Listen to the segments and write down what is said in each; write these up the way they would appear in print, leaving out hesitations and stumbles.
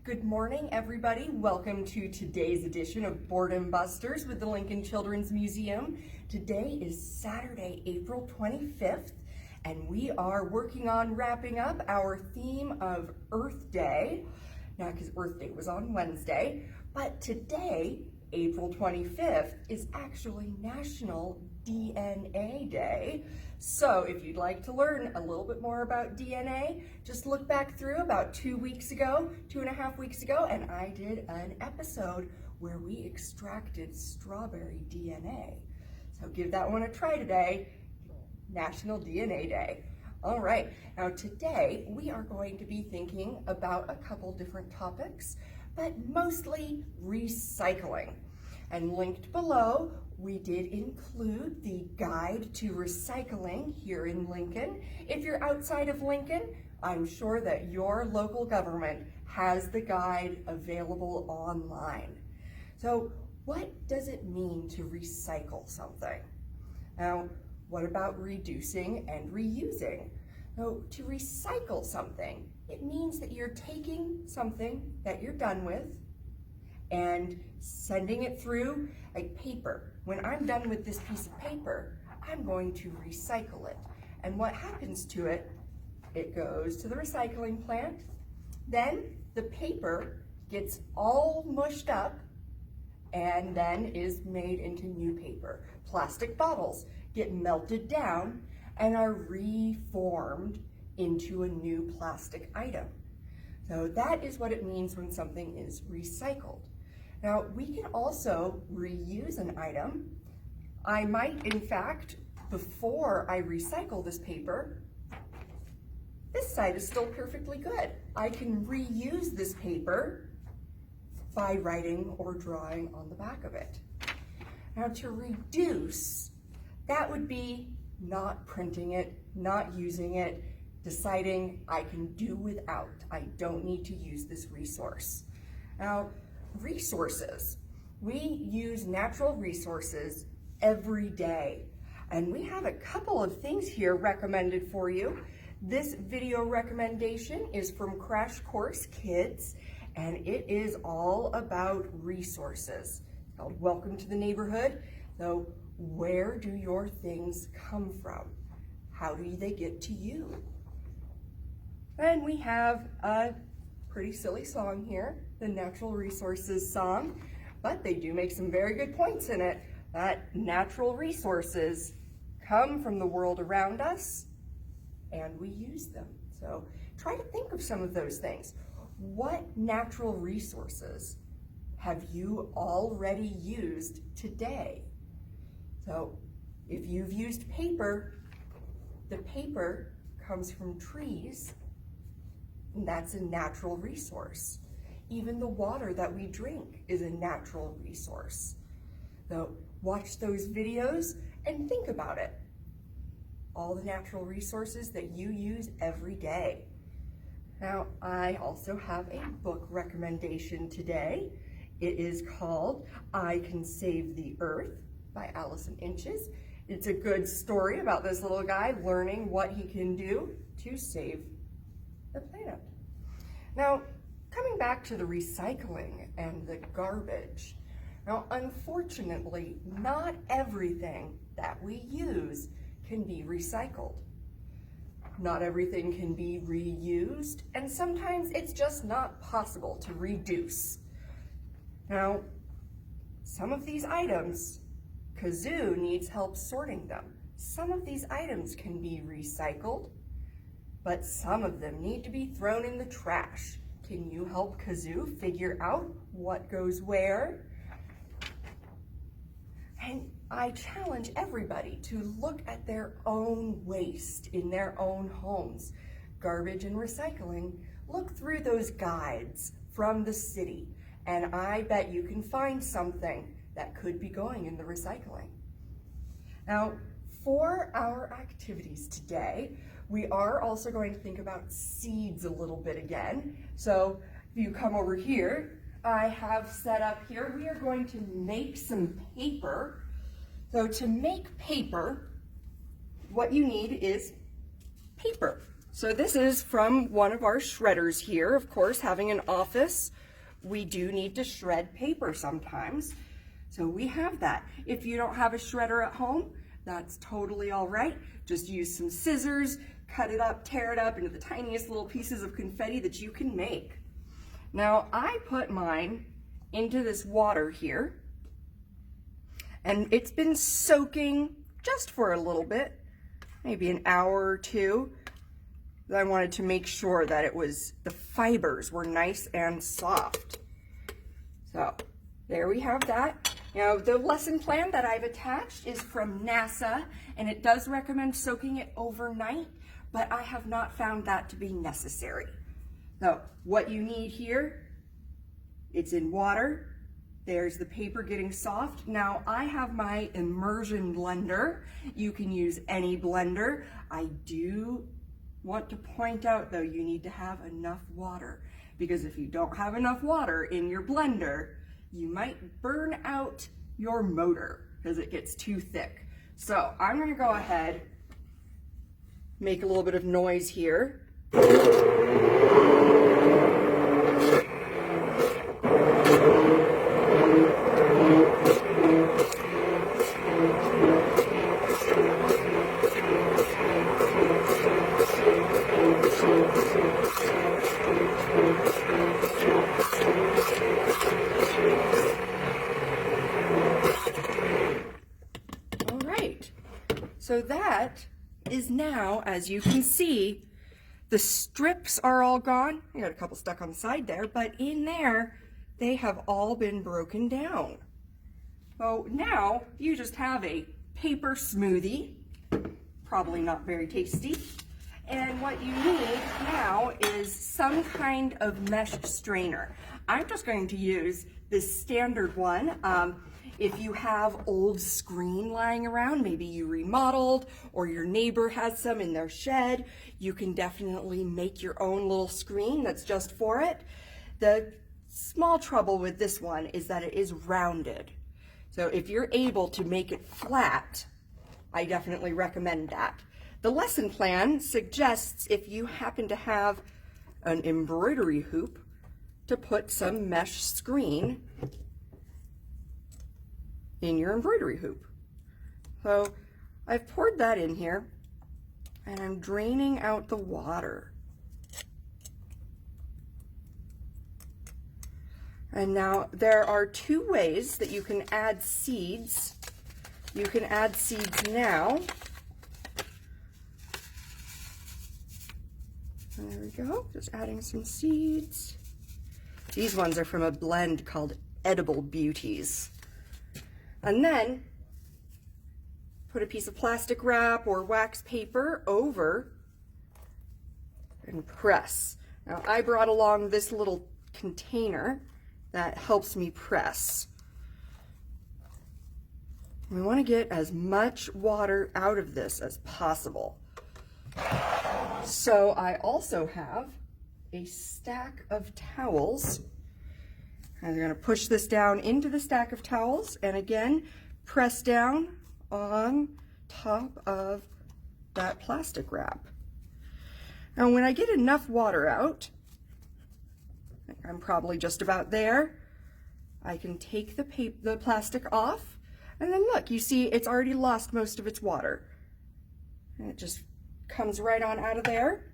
Good morning, everybody. Welcome to today's edition of Boredom Busters with the Lincoln Children's Museum. Today is Saturday, April 25th, and we are working on wrapping up our theme of Earth Day. Now, because Earth Day was on Wednesday, but today, April 25th, is actually National DNA Day. So if you'd like to learn a little bit more about DNA, just look back through about 2.5 weeks ago, and I did an episode where we extracted strawberry DNA. So give that one a try today, National DNA Day. All right, now today we are going to be thinking about a couple different topics, but mostly recycling. And linked below, we did include the Guide to Recycling here in Lincoln. If you're outside of Lincoln, I'm sure that your local government has the guide available online. So what does it mean to recycle something? Now, what about reducing and reusing? Now, to recycle something, it means that you're taking something that you're done with and sending it through like paper. When I'm done with this piece of paper, I'm going to recycle it. And what happens to it? It goes to the recycling plant. Then the paper gets all mushed up and then is made into new paper. Plastic bottles get melted down and are reformed into a new plastic item. So that is what it means when something is recycled. Now, we can also reuse an item. I might, in fact, before I recycle this paper, this side is still perfectly good. I can reuse this paper by writing or drawing on the back of it. Now, to reduce, that would be not printing it, not using it, deciding I can do without. I don't need to use this resource. Now, resources. We use natural resources every day, and we have a couple of things here recommended for you. This video recommendation is from Crash Course Kids, and it is all about resources. It's called Welcome to the Neighborhood. So where do your things come from? How do they get to you? And we have a pretty silly song here, the Natural Resources song, but they do make some very good points in it, that natural resources come from the world around us and we use them. So try to think of some of those things. What natural resources have you already used today? So if you've used paper, the paper comes from trees, and that's a natural resource. Even the water that we drink is a natural resource. So watch those videos and think about it. All the natural resources that you use every day. Now, I also have a book recommendation today. It is called I Can Save the Earth by Allison Inches. It's a good story about this little guy learning what he can do to save the planet. Now, coming back to the recycling and the garbage. Now, unfortunately, not everything that we use can be recycled. Not everything can be reused, and sometimes it's just not possible to reduce. Now, some of these items, Kazoo needs help sorting them. Some of these items can be recycled, but some of them need to be thrown in the trash. Can you help Kazoo figure out what goes where? And I challenge everybody to look at their own waste in their own homes. Garbage and recycling, look through those guides from the city, and I bet you can find something that could be going in the recycling. Now, for our activities today, we are also going to think about seeds a little bit again. So if you come over here, I have set up here, we are going to make some paper. So to make paper, what you need is paper. So this is from one of our shredders here. Of course, having an office, we do need to shred paper sometimes. So we have that. If you don't have a shredder at home, that's totally all right. Just use some scissors, cut it up, tear it up into the tiniest little pieces of confetti that you can make. Now I put mine into this water here, and it's been soaking just for a little bit, maybe an hour or two. I wanted to make sure that the fibers were nice and soft. So there we have that. Now the lesson plan that I've attached is from NASA, and it does recommend soaking it overnight, but I have not found that to be necessary. So what you need here, it's in water. There's the paper getting soft. Now I have my immersion blender. You can use any blender. I do want to point out though, you need to have enough water, because if you don't have enough water in your blender, you might burn out your motor because it gets too thick. So I'm going to go ahead, make a little bit of noise here. All right, so that is now, as you can see, the strips are all gone. I got a couple stuck on the side there, but in there, they have all been broken down. So now you just have a paper smoothie, probably not very tasty. And what you need now is some kind of mesh strainer. I'm just going to use this standard one. If you have old screen lying around, maybe you remodeled or your neighbor has some in their shed, you can definitely make your own little screen that's just for it. The small trouble with this one is that it is rounded. So if you're able to make it flat, I definitely recommend that. The lesson plan suggests, if you happen to have an embroidery hoop, to put some mesh screen in your embroidery hoop. So I've poured that in here, and I'm draining out the water. And now there are two ways that you can add seeds. You can add seeds now. There we go, just adding some seeds. These ones are from a blend called Edible Beauties. And then put a piece of plastic wrap or wax paper over and press. Now I brought along this little container that helps me press. We want to get as much water out of this as possible. So I also have a stack of towels. I'm going to push this down into the stack of towels, and again, press down on top of that plastic wrap. Now when I get enough water out, I'm probably just about there, I can take the plastic off, and then look, you see it's already lost most of its water. And it just comes right on out of there.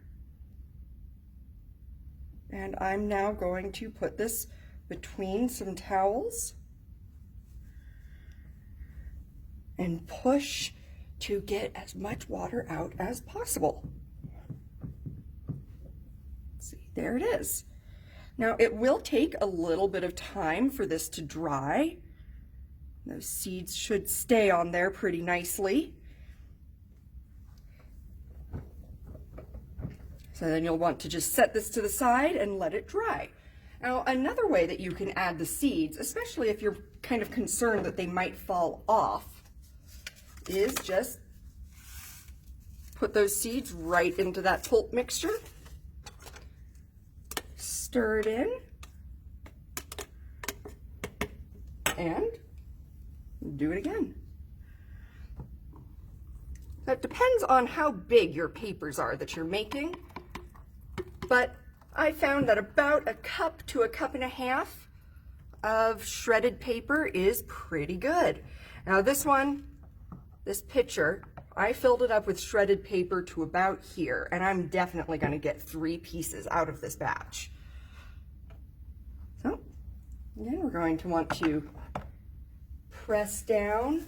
And I'm now going to put this between some towels and push to get as much water out as possible. See, there it is. Now it will take a little bit of time for this to dry. Those seeds should stay on there pretty nicely. So then you'll want to just set this to the side and let it dry. Now, another way that you can add the seeds, especially if you're kind of concerned that they might fall off, is just put those seeds right into that pulp mixture. Stir it in. And do it again. That depends on how big your papers are that you're making. but I found that about a cup to a cup and a half of shredded paper is pretty good. Now this pitcher, I filled it up with shredded paper to about here, and I'm definitely going to get 3 pieces out of this batch. So then we're going to want to press down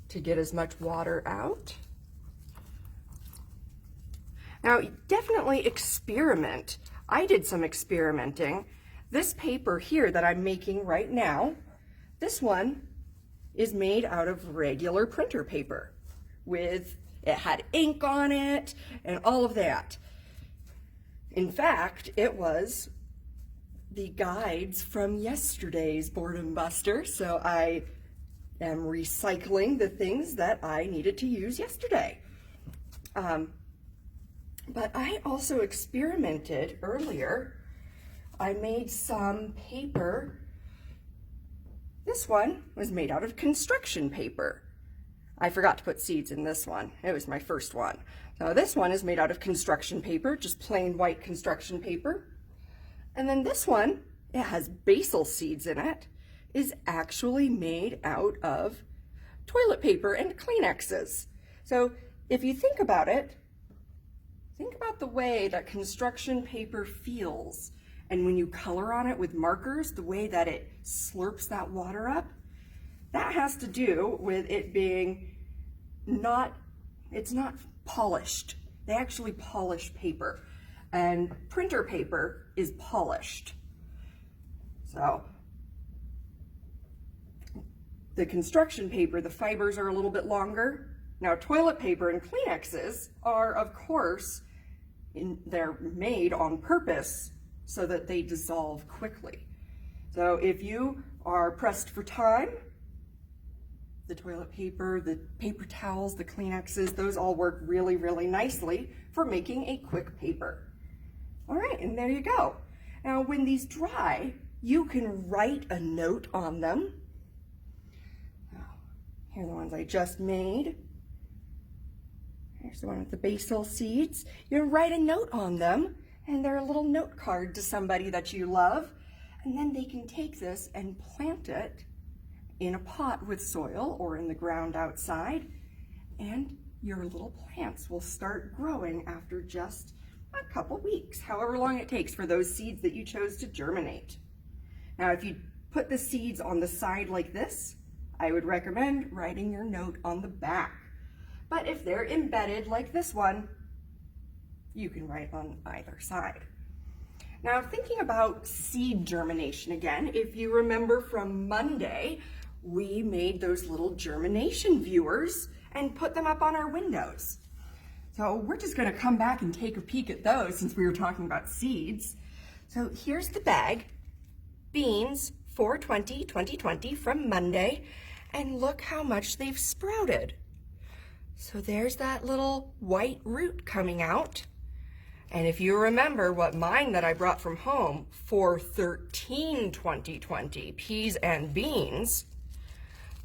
to get as much water out. Now, definitely experiment. I did some experimenting. This paper here that I'm making right now, this one is made out of regular printer paper it had ink on it and all of that. In fact, it was the guides from yesterday's Boredom Buster, so I am recycling the things that I needed to use yesterday. But I also experimented earlier. I made some paper. This one was made out of construction paper. I forgot to put seeds in this one. It was my first one. Now this one is made out of construction paper, just plain white construction paper. And then this one, it has basil seeds in it, is actually made out of toilet paper and Kleenexes. So if you think about it, think about the way that construction paper feels. And when you color on it with markers, the way that it slurps that water up, that has to do with it being it's not polished. They actually polish paper. And printer paper is polished. So the construction paper, the fibers are a little bit longer. Now toilet paper and Kleenexes are, of course, they're made on purpose so that they dissolve quickly. So if you are pressed for time, the toilet paper, the paper towels, the Kleenexes, those all work really, really nicely for making a quick paper. All right, and there you go. Now when these dry, you can write a note on them. Here are the ones I just made. Here's the one with the basil seeds. You write a note on them, and they're a little note card to somebody that you love, and then they can take this and plant it in a pot with soil or in the ground outside, and your little plants will start growing after just a couple weeks, however long it takes for those seeds that you chose to germinate. Now, if you put the seeds on the side like this, I would recommend writing your note on the back. But if they're embedded like this one, you can write on either side. Now, thinking about seed germination again, if you remember from Monday, we made those little germination viewers and put them up on our windows. So we're just going to come back and take a peek at those since we were talking about seeds. So here's the bag, beans 4/20/2020 from Monday, and look how much they've sprouted. So there's that little white root coming out. And if you remember what mine that I brought from home, 4/13/2020, peas and beans,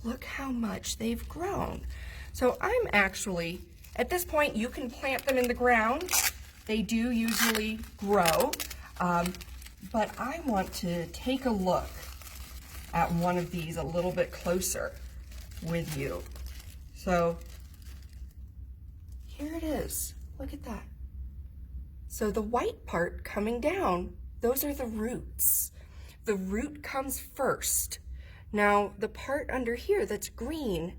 look how much they've grown. So I'm actually, at this point, you can plant them in the ground. They do usually grow, but I want to take a look at one of these a little bit closer with you. So here it is. Look at that. So the white part coming down, those are the roots. The root comes first. Now the part under here that's green,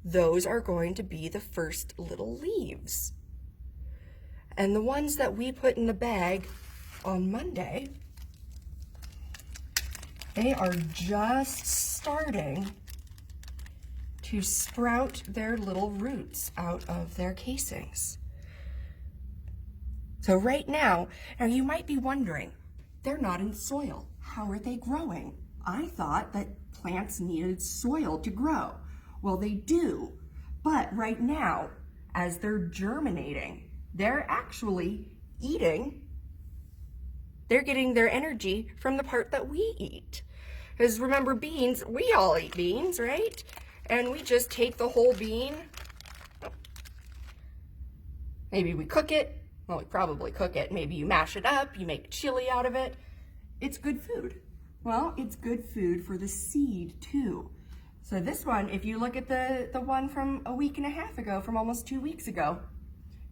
those are going to be the first little leaves. And the ones that we put in the bag on Monday, they are just starting to sprout their little roots out of their casings. So right now you might be wondering, they're not in soil. How are they growing? I thought that plants needed soil to grow. Well, they do, but right now, as they're germinating, they're actually eating. They're getting their energy from the part that we eat. Because remember, beans, we all eat beans, right? And we just take the whole bean, maybe we cook it, Well, you probably cook it. Maybe you mash it up, you make chili out of it. It's good food. Well, it's good food for the seed too. So this one, if you look at the one from a week and a half ago, from almost 2 weeks ago,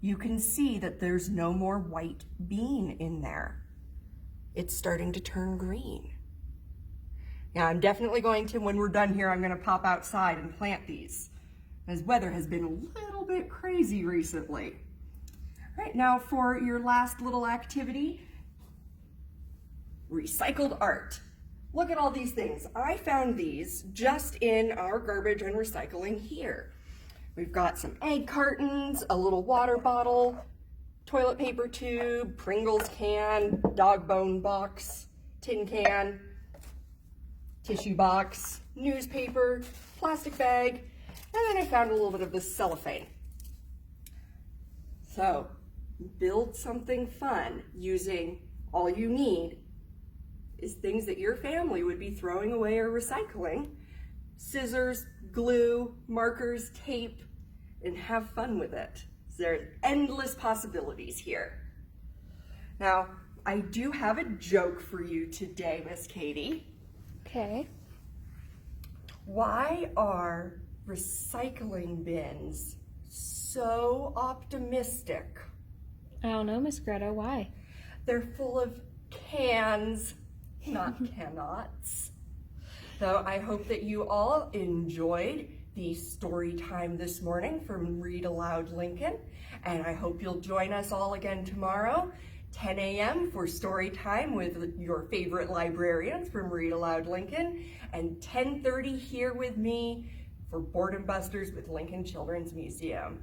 you can see that there's no more white bean in there. It's starting to turn green. Now I'm definitely going to, when we're done here, I'm gonna pop outside and plant these, as weather has been a little bit crazy recently. All right, now for your last little activity, recycled art. Look at all these things. I found these just in our garbage and recycling here. We've got some egg cartons, a little water bottle, toilet paper tube, Pringles can, dog bone box, tin can, tissue box, newspaper, plastic bag, and then I found a little bit of this cellophane. So, build something fun using all you need is things that your family would be throwing away or recycling. Scissors, glue, markers, tape, and have fun with it. So there's endless possibilities here. Now, I do have a joke for you today, Miss Katie. Okay. Why are recycling bins so optimistic? I don't know, Miss Greta, why? They're full of cans, not cannots. So I hope that you all enjoyed the story time this morning from Read Aloud Lincoln, and I hope you'll join us all again tomorrow, 10 a.m. for story time with your favorite librarians from Read Aloud Lincoln, and 10:30 here with me for Boredom Busters with Lincoln Children's Museum.